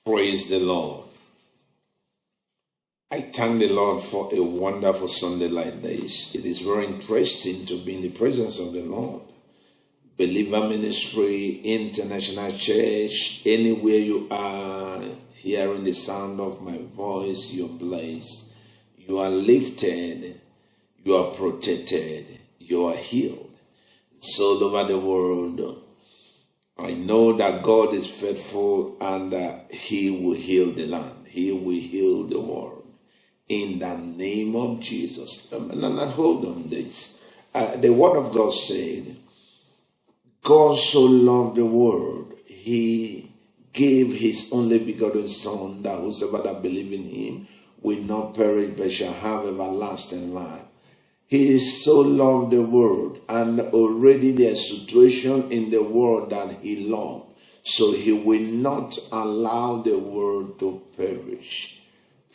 Praise the Lord. I thank the Lord for a wonderful Sunday like this. It is very interesting to be in the presence of the Lord. Believer Ministry, International Church, anywhere you are, hearing the sound of my voice, you're blessed. You are lifted, you are protected, you are healed. It's all over the world. I know that God is faithful and He will heal the land. He will heal the world. In the name of Jesus. And hold on this. The word of God said, God so loved the world, He gave His only begotten Son, that whosoever that believe in Him will not perish but shall have everlasting life. He so loved the world, and already there's a situation in the world that He loved. So He will not allow the world to perish.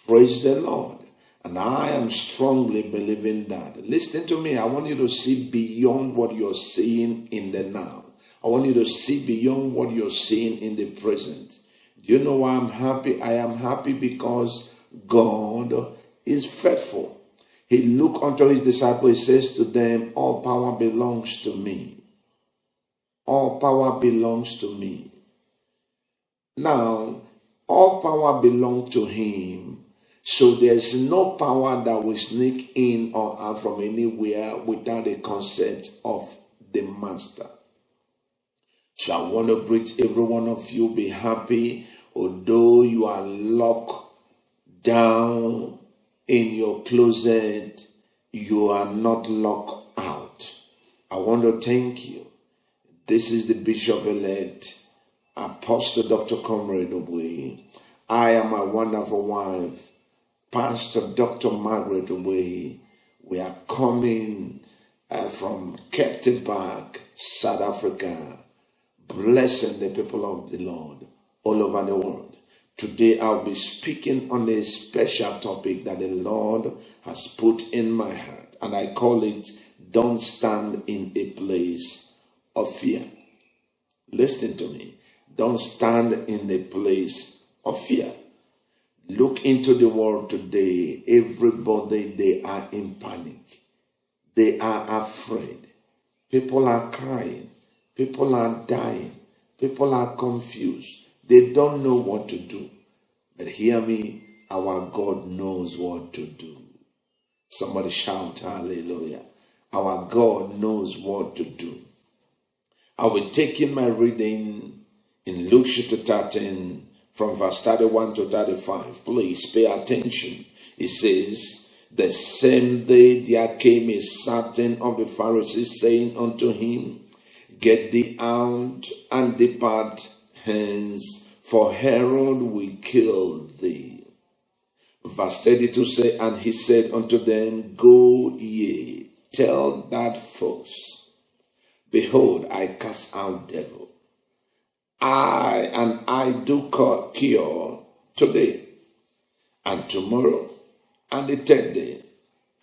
Praise the Lord. And I am strongly believing that. Listen to me. I want you to see beyond what you're seeing in the now. I want you to see beyond what you're seeing in the present. Do you know why I'm happy? I am happy because God is faithful. He looked unto His disciples. He says to them, all power belongs to me. All power belongs to me. Now, all power belongs to Him. So there's no power that will sneak in or out from anywhere without the consent of the Master. So I want to greet every one of you. Be happy, although you are locked down in your closet, you are not locked out. I want to thank you. This is the Bishop-elect, Apostle Dr. Comrade Obwe. I am my wonderful wife, Pastor Dr. Margaret Obwe. We are coming from Captain Park, South Africa, blessing the people of the Lord all over the world. Today I'll be speaking on a special topic that the Lord has put in my heart, and I call it, don't stand in a place of fear. Listen to me. Don't stand in the place of fear. Look into the world today. Everybody, they are in panic. They are afraid. People are crying. People are dying. People are confused. They don't know what to do. But hear me, our God knows what to do. Somebody shout hallelujah. Our God knows what to do. I will take in my reading in Luke chapter 13, from verse 31 to 35. Please pay attention. It says, the same day there came a certain of the Pharisees, saying unto him, get thee out and depart hence, for Herod will kill thee. Verse 32 say, and he said unto them, go ye, tell that folks, behold, I cast out devil. I do cure today and tomorrow and the third day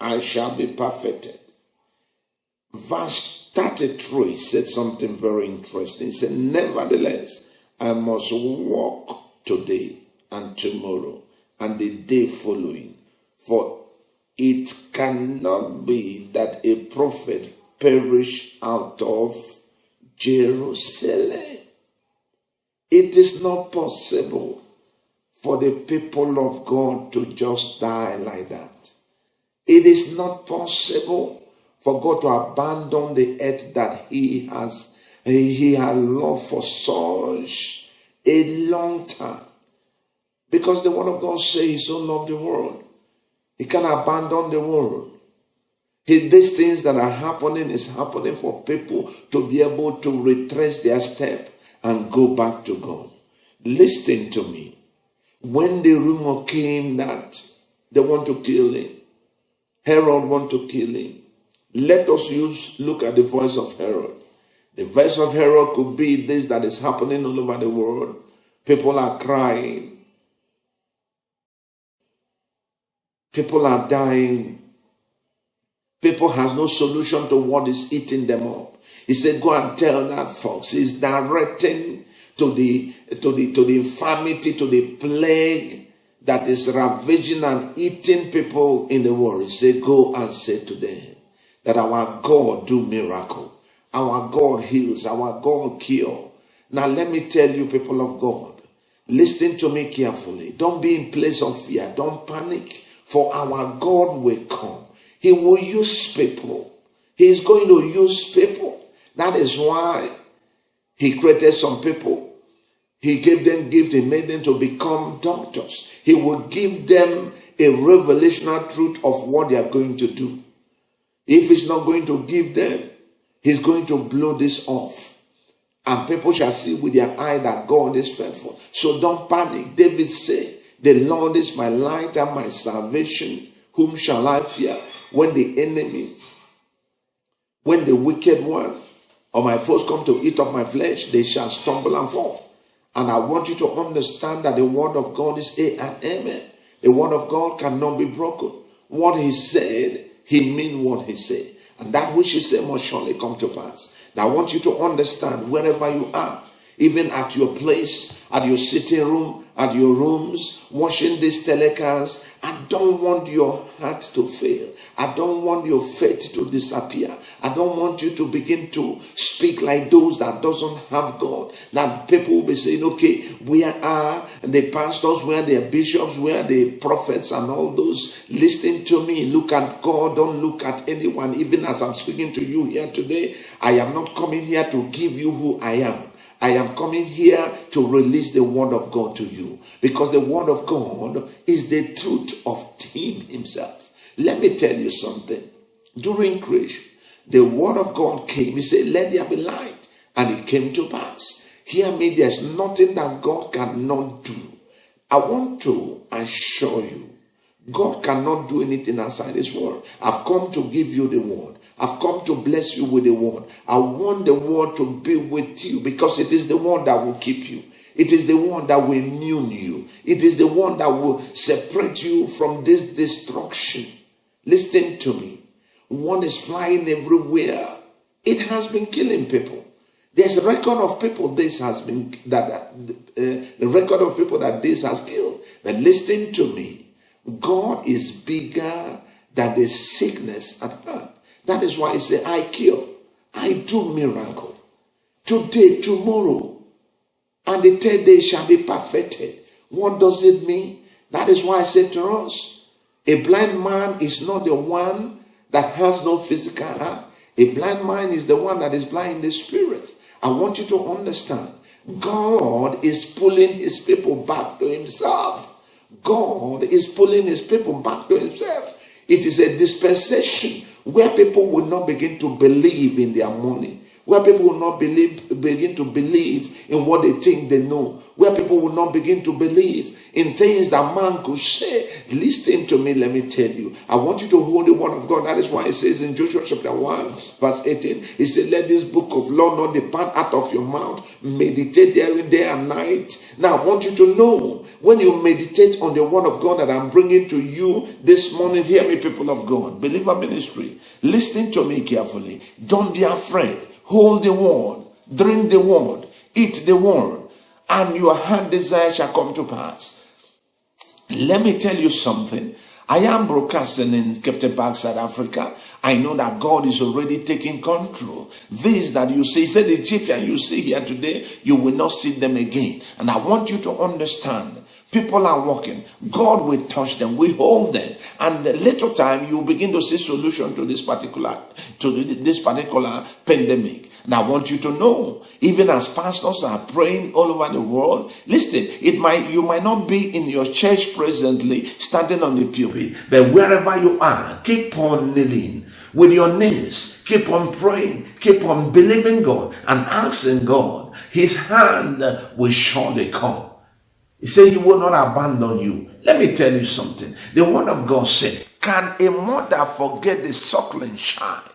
I shall be perfected. Verse 33 said something very interesting. He said, nevertheless, I must walk today and tomorrow and the day following, for it cannot be that a prophet perish out of Jerusalem. It is not possible for the people of God to just die like that. It is not possible for God to abandon the earth that He has loved for such a long time. Because the word of God says He so loved the world. He can abandon the world. These things that are happening is happening for people to be able to retrace their step and go back to God. Listen to me. When the rumor came that they want to kill him, Herod want to kill him, let us look at the voice of Herod. The voice of Herod could be this that is happening all over the world. People are crying. People are dying. People has no solution to what is eating them up. He said, go and tell that folks. He's directing to the infirmity, to the plague that is ravaging and eating people in the world. He said, go and say to them that our God do miracle. Our God heals. Our God cure. Now let me tell you, people of God, listen to me carefully. Don't be in place of fear. Don't panic, for our God will come. He will use people. He is going to use people. That is why he created some people. He gave them gifts. He made them to become doctors. He will give them a revelational truth of what they are going to do. If he's not going to give them, he's going to blow this off. And people shall see with their eye that God is faithful. So don't panic. David said, the Lord is my light and my salvation. Whom shall I fear? When the enemy, when the wicked one or my foes come to eat up my flesh, they shall stumble and fall. And I want you to understand that the word of God is A and Amen. The word of God cannot be broken. What he said, he means what he said. And that which he said must surely come to pass. Now I want you to understand, wherever you are, even at your place, at your sitting room, at your rooms, watching this telecast, I don't want your heart to fail. I don't want your faith to disappear. I don't want you to begin to speak like those that doesn't have God. Now people will be saying, okay, where are the pastors, where are the bishops, where are the prophets and all those? Listen to me. Look at God. Don't look at anyone. Even as I'm speaking to you here today, I am not coming here to give you who I am. I am coming here to release the word of God to you, because the word of God is the truth of him himself. Let me tell you something. During creation, the word of God came. He said, let there be light. And it came to pass. Hear me, there's nothing that God cannot do. I want to assure you, God cannot do anything outside his word. I've come to give you the word. I've come to bless you with the word. I want the word to be with you, because it is the word that will keep you. It is the one that will immune you. It is the one that will separate you from this destruction. Listen to me. One is flying everywhere. It has been killing people. There's a record of people this has been the record of people that this has killed. But listen to me. God is bigger than the sickness at hand. That is why he said, I cure, I do miracle. Today, tomorrow, and the third day shall be perfected. What does it mean? That is why I said to us, a blind man is not the one that has no physical eye. A blind man is the one that is blind in the spirit. I want you to understand, God is pulling his people back to himself. God is pulling his people back to himself. It is a dispensation where people will not begin to believe in their money, where people will not begin to believe in what they think they know, where people will not begin to believe in things that man could say. Listen to me, let me tell you. I want you to hold the word of God. That is why it says in Joshua chapter 1, verse 18, it said, let this book of law not depart out of your mouth. Meditate therein day and night. Now, I want you to know, when you meditate on the word of God that I'm bringing to you this morning, hear me, people of God, Believer Ministry, listen to me carefully. Don't be afraid. Hold the word, drink the word, eat the word, and your heart desire shall come to pass. Let me tell you something. I am broadcasting in Captain Park, South Africa. I know that God is already taking control. These that you see, he said the Egyptian you see here today, you will not see them again. And I want you to understand, people are walking. God will touch them. We hold them. And the little time you begin to see solution to this particular pandemic. And I want you to know, even as pastors are praying all over the world, listen, you might not be in your church presently, standing on the pulpit, but wherever you are, keep on kneeling with your knees. Keep on praying. Keep on believing God and asking God. His hand will surely come. He said he will not abandon you. Let me tell you something. The word of God said, can a mother forget the suckling child?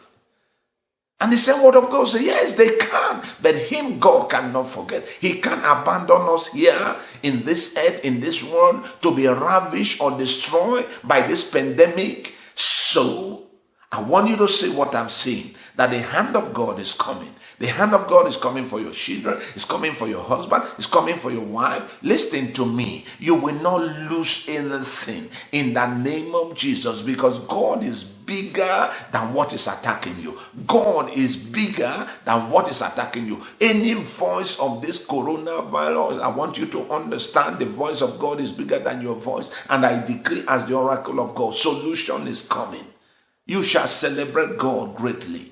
And the same word of God said, yes, they can. But him, God cannot forget. He can't abandon us here in this earth, in this world, to be ravished or destroyed by this pandemic. So, I want you to see what I'm saying, that the hand of God is coming. The hand of God is coming for your children, it's coming for your husband, it's coming for your wife. Listen to me. You will not lose anything in the name of Jesus, because God is bigger than what is attacking you. God is bigger than what is attacking you. Any voice of this coronavirus, I want you to understand the voice of God is bigger than your voice. And I decree as the oracle of God, solution is coming. You shall celebrate God greatly.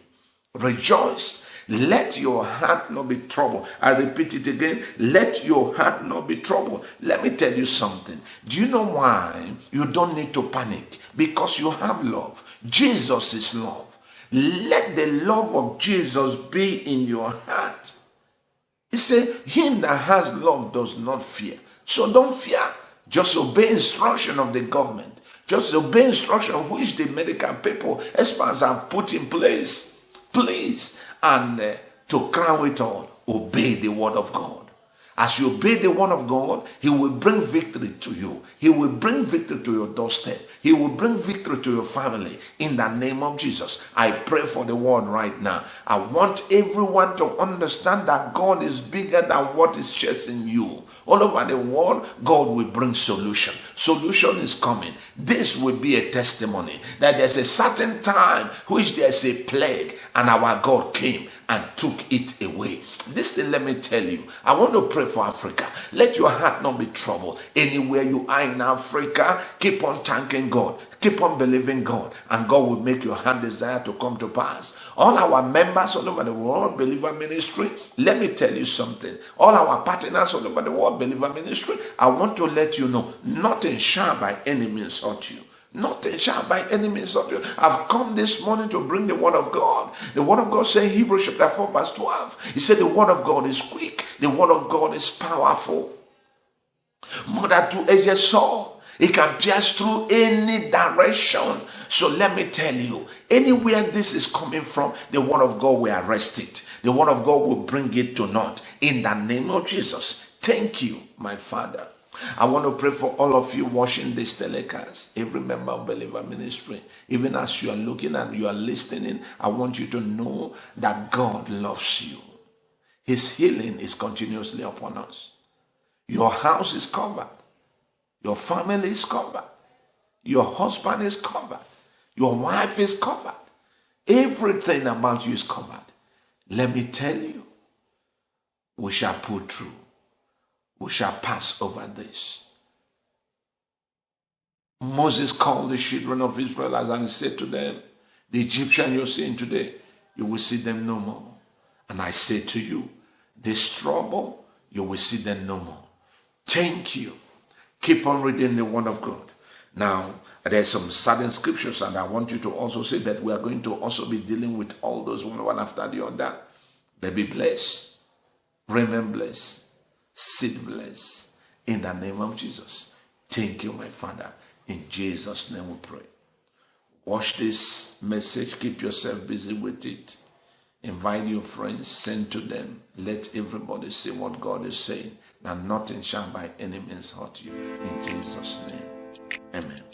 Rejoice. Let your heart not be troubled. I repeat it again. Let your heart not be troubled. Let me tell you something. Do you know why you don't need to panic? Because you have love. Jesus is love. Let the love of Jesus be in your heart. He said, him that has love does not fear. So don't fear. Just obey instruction of the government. Just obey instruction which the medical people, experts have put in place. Please. And to crown it all, obey the word of God. As you obey the word of God, he will bring victory to you. He will bring victory to your doorstep. He will bring victory to your family. In the name of Jesus, I pray for the word right now. I want everyone to understand that God is bigger than what is chasing you. All over the world, God will bring solution. Solution is coming. This will be a testimony that there's a certain time which there's a plague and our God came and took it away. This thing, let me tell you, I want to pray for Africa. Let your heart not be troubled. Anywhere you are in Africa, keep on thanking God. Keep on believing God, and God will make your heart desire to come to pass. All our members all over the world, Believer Ministry, let me tell you something. All our partners all over the world, Believer Ministry, I want to let you know, nothing shall by any means hurt you. Nothing shall by any means hurt you. I've come this morning to bring the word of God. The word of God saying, Hebrews chapter 4 verse 12. He said the word of God is quick. The word of God is powerful. More than two-edged sword. It can pierce through any direction. So let me tell you, anywhere this is coming from, the word of God will arrest it. The word of God will bring it to naught. In the name of Jesus. Thank you, my Father. I want to pray for all of you watching this telecast, every member of Believer Ministry. Even as you are looking and you are listening, I want you to know that God loves you. His healing is continuously upon us. Your house is covered. Your family is covered. Your husband is covered. Your wife is covered. Everything about you is covered. Let me tell you, we shall pull through. We shall pass over this. Moses called the children of Israel and he said to them, the Egyptian you're seeing today, you will see them no more. And I say to you, this trouble, you will see them no more. Thank you. Keep on reading the word of God. Now, there's some certain scriptures and I want you to also say that we are going to also be dealing with all those one after the other. Be blessed. Remain blessed. Sit blessed. In the name of Jesus. Thank you, my Father. In Jesus' name we pray. Watch this message. Keep yourself busy with it. Invite your friends. Send to them. Let everybody see what God is saying. And nothing shall by any means hurt you. In Jesus' name. Amen.